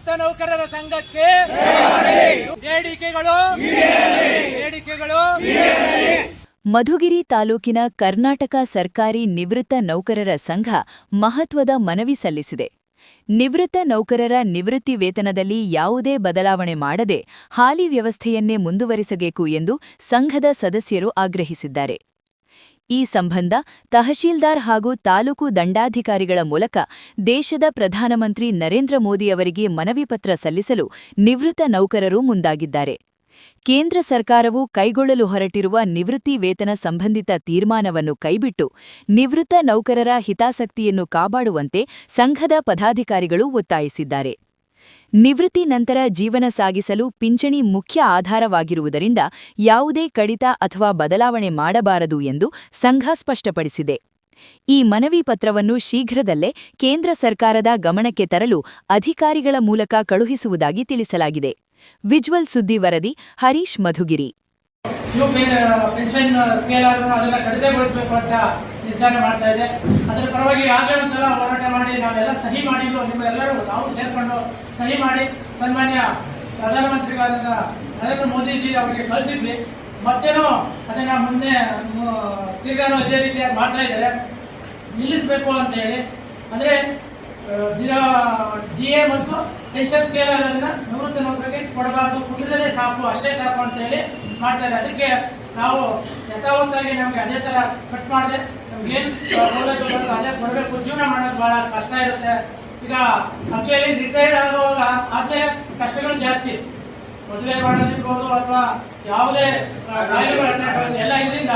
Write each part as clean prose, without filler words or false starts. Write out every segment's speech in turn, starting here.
ನಿವೃತ್ತ ನೌಕರರ ಸಂಘಕ್ಕೆ ಬೇಡಿಕೆಗಳು. ಮಧುಗಿರಿ ತಾಲೂಕಿನ ಕರ್ನಾಟಕ ಸರ್ಕಾರಿ ನಿವೃತ್ತ ನೌಕರರ ಸಂಘ ಮಹತ್ವದ ಮನವಿ ಸಲ್ಲಿಸಿದೆ. ನಿವೃತ್ತ ನೌಕರರ ನಿವೃತ್ತಿ ವೇತನದಲ್ಲಿ ಯಾವುದೇ ಬದಲಾವಣೆ ಮಾಡದೆ ಹಾಲಿ ವ್ಯವಸ್ಥೆಯನ್ನೇ ಮುಂದುವರಿಸಬೇಕು ಎಂದು ಸಂಘದ ಸದಸ್ಯರು ಆಗ್ರಹಿಸಿದ್ದಾರೆ. ಈ ಸಂಬಂಧ ತಹಶೀಲ್ದಾರ್ ಹಾಗೂ ತಾಲೂಕು ದಂಡಾಧಿಕಾರಿಗಳ ಮೂಲಕ ದೇಶದ ಪ್ರಧಾನಮಂತ್ರಿ ನರೇಂದ್ರ ಮೋದಿ ಅವರಿಗೆ ಮನವಿ ಪತ್ರ ಸಲ್ಲಿಸಲು ನಿವೃತ್ತ ನೌಕರರು ಮುಂದಾಗಿದ್ದಾರೆ. ಕೇಂದ್ರ ಸರ್ಕಾರವು ಕೈಗೊಳ್ಳಲು ಹೊರಟಿರುವ ನಿವೃತ್ತಿ ವೇತನ ಸಂಬಂಧಿತ ತೀರ್ಮಾನವನ್ನು ಕೈಬಿಟ್ಟು ನಿವೃತ್ತ ನೌಕರರ ಹಿತಾಸಕ್ತಿಯನ್ನು ಕಾಪಾಡುವಂತೆ ಸಂಘದ ಪದಾಧಿಕಾರಿಗಳು ಒತ್ತಾಯಿಸಿದ್ದಾರೆ. ನಿವೃತ್ತಿ ನಂತರ ಜೀವನ ಸಾಗಿಸಲು ಪಿಂಚಣಿ ಮುಖ್ಯ ಆಧಾರವಾಗಿರುವುದರಿಂದ ಯಾವುದೇ ಕಡಿತ ಅಥವಾ ಬದಲಾವಣೆ ಮಾಡಬಾರದು ಎಂದು ಸಂಘ ಸ್ಪಷ್ಟಪಡಿಸಿದೆ. ಈ ಮನವಿ ಪತ್ರವನ್ನು ಶೀಘ್ರದಲ್ಲೇ ಕೇಂದ್ರ ಸರ್ಕಾರದ ಗಮನಕ್ಕೆ ತರಲು ಅಧಿಕಾರಿಗಳ ಮೂಲಕ ಕಳುಹಿಸುವುದಾಗಿ ತಿಳಿಸಲಾಗಿದೆ. ವಿಜುವಲ್ ಸುದ್ದಿ ವರದಿ ಹರೀಶ್ ಮಧುಗಿರಿ. ಪೆನ್ಷನ್ ಸ್ಕೇಲ್ ಅದನ್ನ ಕಡಿತಗೊಳಿಸಬೇಕು ಅಂತ ನಿರ್ಧಾರ ಮಾಡ್ತಾ ಇದೆ. ಅದರ ಪರವಾಗಿ ಆಗಲೇ ಒಂದ್ಸಲ ಹೋರಾಟ ಮಾಡಿ ನಾವೆಲ್ಲ ಸಹಿ ಮಾಡಿದ್ದು ನಿಮ್ಮೆಲ್ಲರೂ ನಾವು ಸೇರ್ಕೊಂಡು ಸಹಿ ಮಾಡಿ ಸನ್ಮಾನ್ಯ ಪ್ರಧಾನಮಂತ್ರಿಗಳಾದ ನರೇಂದ್ರ ಮೋದಿಜಿ ಅವರಿಗೆ ಕಳಿಸಿದ್ವಿ. ಮತ್ತೇನೋ ಅದನ್ನ ಮುಂದೆ ತಿರ್ಗಾನು ಇದೇ ರೀತಿಯಾಗಿ ಮಾಡ್ತಾ ಇದ್ದಾರೆ. ನಿಲ್ಲಿಸಬೇಕು ಅಂತ ಹೇಳಿ ಅಂದ್ರೆ DA ಮತ್ತು ಪೆನ್ಷನ್ ಸ್ಕೇಲ್ ಅದನ್ನ ನಿವೃತ್ತ ನೌಕರಿಗೆ ಕೊಡಬಾರ್ದು, ಕುಟುಂಬದಲ್ಲೇ ಸಾಕು, ಅಷ್ಟೇ ಸಾಕು ಅಂತ ಹೇಳಿ ಮಾಡ್ತಾರೆ. ಅದಕ್ಕೆ ನಾವು ಯಥಾವತ್ತಾಗಿ ನಮ್ಗೆ ಅದೇ ತರ ಕಟ್ ಮಾಡಿದೆ. ನಮ್ಗೇನು ಸೌಲಭ್ಯಗಳು ಅದೇ ಕೊಡಬೇಕು. ಜೀವನ ಮಾಡೋದು ಬಹಳ ಕಷ್ಟ ಇರುತ್ತೆ. ಈಗ ಆಕ್ಚುಲಿ ರಿಟೈರ್ಡ್ ಆಗುವಾಗ ಆದ್ಮೇಲೆ ಕಷ್ಟಗಳು ಜಾಸ್ತಿ, ಮದುವೆ ಮಾಡೋದಿರ್ಬೋದು ಅಥವಾ ಯಾವುದೇ ಕಾಯಿಲೆಗಳು ಎಲ್ಲ ಇದರಿಂದ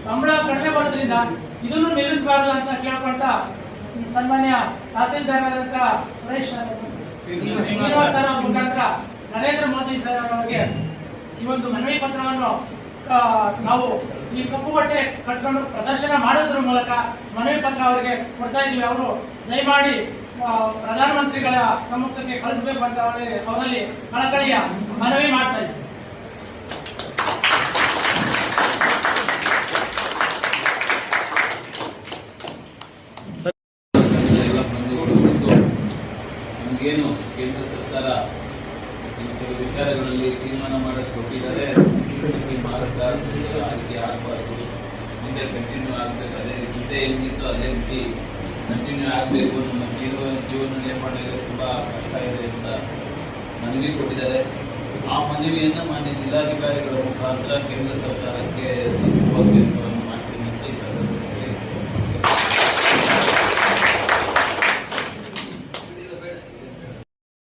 ಸಂಬಳ ಕಡಿಮೆ ಬರೋದ್ರಿಂದ ಇದನ್ನು ನಿಲ್ಲಿಸಬಾರ್ದು ಅಂತ ಕೇಳ್ಕೊಂತ ಸನ್ಮಾನ್ಯ ತಹಸೀಲ್ದಾರರಾದಂತ ಸುರೇಶ್ ಶ್ರೀನಿವಾಸ್ ಸರ್ ಮುಖಾಂತರ ನರೇಂದ್ರ ಮೋದಿ ಸರ್ ಅವರಿಗೆ ಈ ಒಂದು ಮನವಿ ಪತ್ರವನ್ನು ನಾವು ಈ ಕಪ್ಪು ಬಟ್ಟೆ ಕಟ್ಕೊಂಡು ಪ್ರದರ್ಶನ ಮಾಡೋದ್ರ ಮೂಲಕ ಮನವಿ ಪತ್ರ ಅವರಿಗೆ ಕೊಡ್ತಾ ಇದ್ವಿ. ಅವರು ದಯಮಾಡಿ ಪ್ರಧಾನಮಂತ್ರಿಗಳ ಸಮ್ಮುಖಕ್ಕೆ ಕಳಿಸಬೇಕು ಅಂತ ಅವರಲ್ಲಿ ಕಳಕಳಿಯ ಮನವಿ ಮಾಡ್ತಾ ಇದ್ವಿ. ಏನು ಕೇಂದ್ರ ಸರ್ಕಾರ ಕೆಲವು ವಿಚಾರಗಳಲ್ಲಿ ತೀರ್ಮಾನ ಮಾಡಕ್ಕೆ ಕೊಟ್ಟಿದ್ದಾರೆ. ಮಾರಕ ಆಯ್ಕೆ ಆಗಬಾರ್ದು, ಮುಂದೆ ಕಂಟಿನ್ಯೂ ಆಗಬೇಕು, ಅದೇ ಹಿಂದೆ ಹೆಂಗಿತ್ತು ಅದೇ ರೀತಿ ಕಂಟಿನ್ಯೂ ಆಗಬೇಕು. ನಮ್ಮ ಜೀವನ ನಿರ್ವಹಣೆಗೆ ತುಂಬ ಕಷ್ಟ ಇದೆ ಅಂತ ಮನವಿ ಕೊಟ್ಟಿದ್ದಾರೆ. ಆ ಮನವಿಯನ್ನು ಮಾನ್ಯ ಜಿಲ್ಲಾಧಿಕಾರಿಗಳ ಮುಖಾಂತರ ಕೇಂದ್ರ ಸರ್ಕಾರಕ್ಕೆ